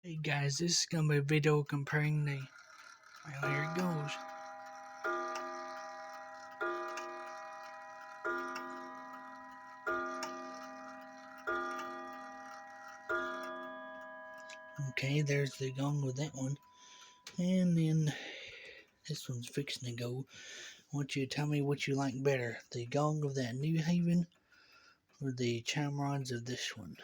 Hey guys, this is gonna be a video comparing well, here it goes. Okay, there's the gong with that one. And then this one's fixing to go. I want you to tell me what you like better, the gong of that New Haven or the chime rods of this one.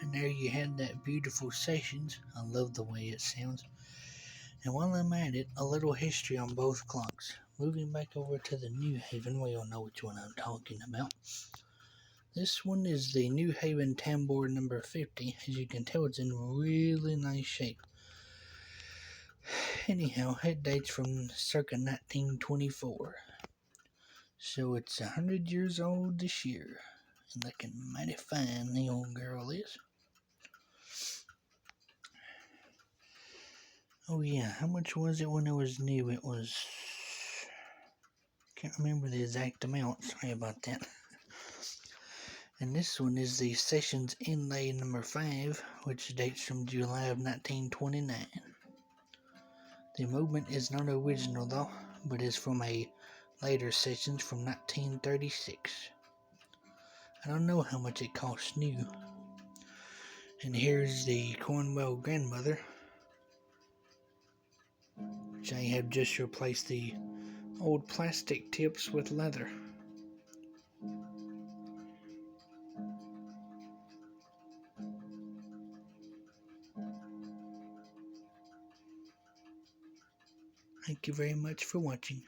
And there you had that beautiful Sessions. I love the way it sounds. And while I'm at it, a little history on both clocks. Moving back over to the New Haven, we all know which one I'm talking about. This one is the New Haven Tambour number 50. As you can tell, it's in really nice shape. Anyhow, it dates from circa 1924. So it's 100 years old this year. And looking mighty fine, the old girl is. Oh yeah, how much was it when it was new? It was... can't remember the exact amount, sorry about that. And this one is the Sessions Inlay number 5, which dates from July of 1929. The movement is not original though, but is from a later Sessions from 1936. I don't know how much it costs new. And here's the Cornwell grandmother, which I have just replaced the old plastic tips with leather. Thank you very much for watching.